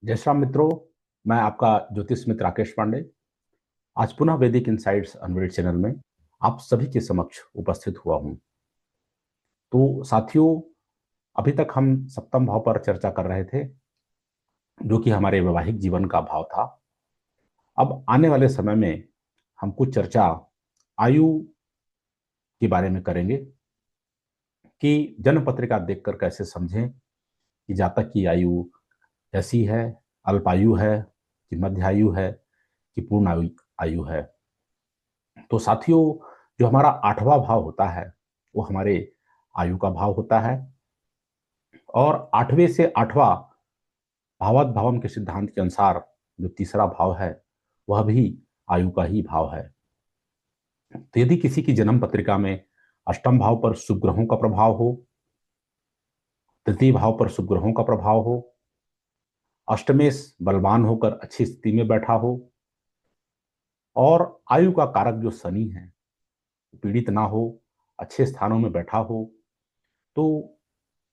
जय श्री राम मित्रों। मैं आपका ज्योतिष मित्र राकेश पांडे आज पुनः वैदिक इनसाइट्स अनवेड चैनल में आप सभी के समक्ष उपस्थित हुआ हूं। तो साथियों, अभी तक हम सप्तम भाव पर चर्चा कर रहे थे, जो कि हमारे वैवाहिक जीवन का भाव था। अब आने वाले समय में हम कुछ चर्चा आयु के बारे में करेंगे कि जन्म पत्रिका देखकर कैसे समझें कि जातक की आयु कैसी है, अल्पायु है कि मध्य आयु है कि पूर्ण आयु आयु है। तो साथियों, जो हमारा आठवां भाव होता है वो हमारे आयु का भाव होता है, और आठवें से आठवां भावात भावम के सिद्धांत के अनुसार जो तीसरा भाव है वह भी आयु का ही भाव है। तो यदि किसी की जन्म पत्रिका में अष्टम भाव पर शुभ ग्रहों का प्रभाव हो, तृतीय भाव पर शुभ ग्रहों का प्रभाव हो, अष्टमेश बलवान होकर अच्छी स्थिति में बैठा हो, और आयु का कारक जो शनि है पीड़ित ना हो, अच्छे स्थानों में बैठा हो, तो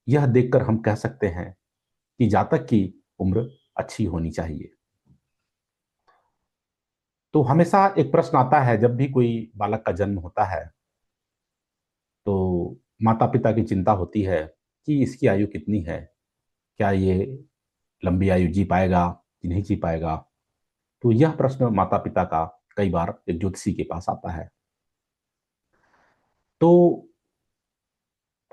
यह देखकर हम कह सकते हैं कि जातक की उम्र अच्छी होनी चाहिए। तो हमेशा एक प्रश्न आता है जब भी कोई बालक का जन्म होता है, तो माता पिता की चिंता होती है कि इसकी आयु कितनी है, क्या ये लंबी आयु जी पाएगा कि नहीं जी पाएगा। तो यह प्रश्न माता पिता का कई बार एक ज्योतिषी के पास आता है। तो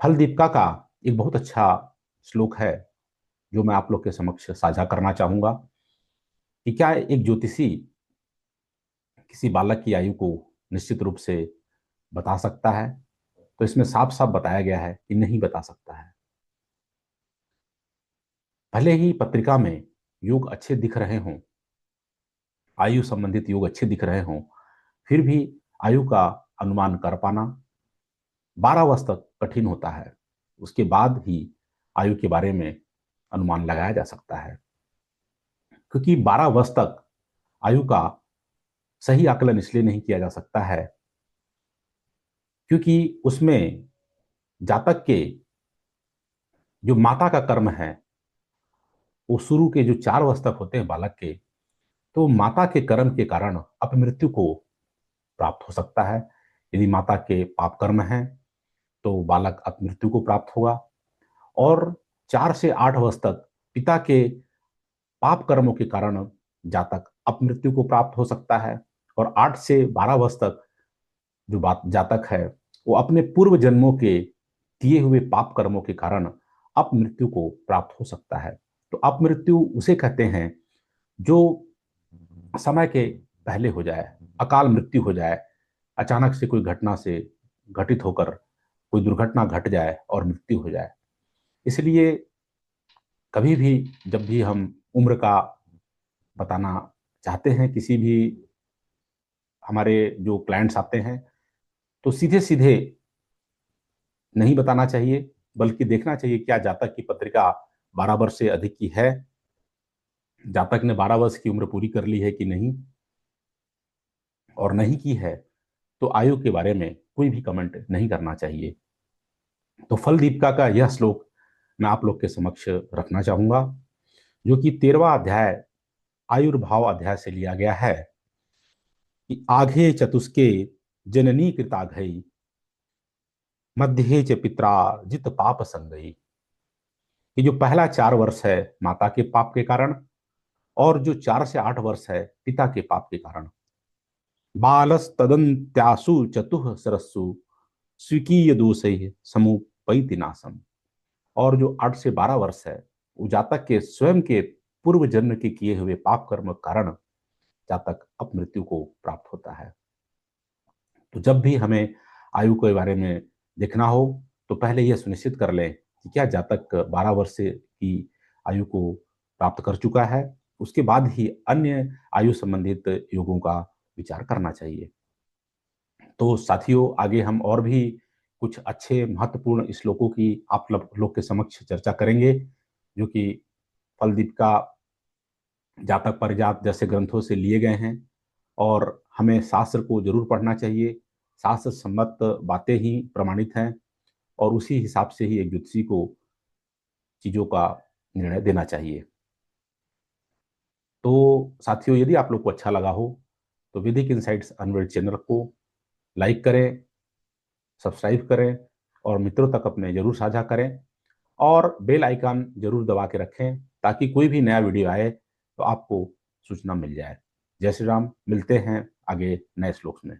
फल दीपिका का एक बहुत अच्छा श्लोक है जो मैं आप लोग के समक्ष साझा करना चाहूंगा कि क्या एक ज्योतिषी किसी बालक की आयु को निश्चित रूप से बता सकता है। तो इसमें साफ साफ बताया गया है कि नहीं बता सकता है। भले ही पत्रिका में योग अच्छे दिख रहे हों, आयु संबंधित योग अच्छे दिख रहे हों, फिर भी आयु का अनुमान कर पाना 12 वर्ष तक कठिन होता है। उसके बाद ही आयु के बारे में अनुमान लगाया जा सकता है, क्योंकि 12 वर्ष तक आयु का सही आकलन इसलिए नहीं किया जा सकता है क्योंकि उसमें जातक के जो माता का कर्म है वो शुरू के जो 4 वर्ष तक होते हैं बालक के, तो माता के कर्म के कारण अपमृत्यु को प्राप्त हो सकता है। यदि माता के पाप कर्म हैं तो बालक अपमृत्यु को प्राप्त होगा, और 4 से 8 वर्ष तक पिता के पाप कर्मों के कारण जातक अपमृत्यु को प्राप्त हो सकता है, और 8 से 12 वर्ष तक जो बात जातक है वो अपने पूर्व जन्मों के किए हुए पाप कर्मों के कारण अपमृत्यु को प्राप्त हो सकता है। तो अपमृत्यु उसे कहते हैं जो समय के पहले हो जाए, अकाल मृत्यु हो जाए, अचानक से कोई घटना से घटित होकर कोई दुर्घटना घट जाए और मृत्यु हो जाए। इसलिए कभी भी जब भी हम उम्र का बताना चाहते हैं, किसी भी हमारे जो क्लाइंट्स आते हैं, तो सीधे सीधे नहीं बताना चाहिए, बल्कि देखना चाहिए क्या जातक की पत्रिका 12 वर्ष से अधिक की है, जातक ने 12 वर्ष की उम्र पूरी कर ली है कि नहीं, और नहीं की है तो आयु के बारे में कोई भी कमेंट नहीं करना चाहिए। तो फल दीपिका का यह श्लोक मैं आप लोग के समक्ष रखना चाहूंगा, जो कि 13वां अध्याय आयुर्भाव अध्याय से लिया गया है कि आघे चतुष्के जननी कृताघई मध्य च पित्रा जित पाप संगई। कि जो पहला 4 वर्ष है माता के पाप के कारण, और जो 4 से 8 वर्ष है पिता के पाप के कारण। बालस तदंत्यासु चतुः सरस्सु स्वीकीय दोषै समुपैति नासम। और जो 8 से 12 वर्ष है वो जातक के स्वयं के पूर्व जन्म के किए हुए पाप कर्म कारण जातक अपमृत्यु को प्राप्त होता है। तो जब भी हमें आयु के बारे में देखना हो तो पहले यह सुनिश्चित कर लें कि क्या जातक 12 वर्ष की आयु को प्राप्त कर चुका है, उसके बाद ही अन्य आयु संबंधित योगों का विचार करना चाहिए। तो साथियों, आगे हम और भी कुछ अच्छे महत्वपूर्ण श्लोकों की आप लोग के समक्ष चर्चा करेंगे, जो कि फलदीप का जातक परिजात जैसे ग्रंथों से लिए गए हैं, और हमें शास्त्र को जरूर पढ़ना चाहिए। शास्त्र सम्मत बातें ही प्रमाणित हैं, और उसी हिसाब से ही एक ज्योतिषी को चीजों का निर्णय देना चाहिए। तो साथियों, यदि आप लोग को अच्छा लगा हो तो वैदिक इनसाइट्स अनवेल्ड चैनल को लाइक करें, सब्सक्राइब करें और मित्रों तक अपने जरूर साझा करें और बेल आइकन जरूर दबा के रखें ताकि कोई भी नया वीडियो आए तो आपको सूचना मिल जाए। जय श्री राम। मिलते हैं आगे नए श्लोक में।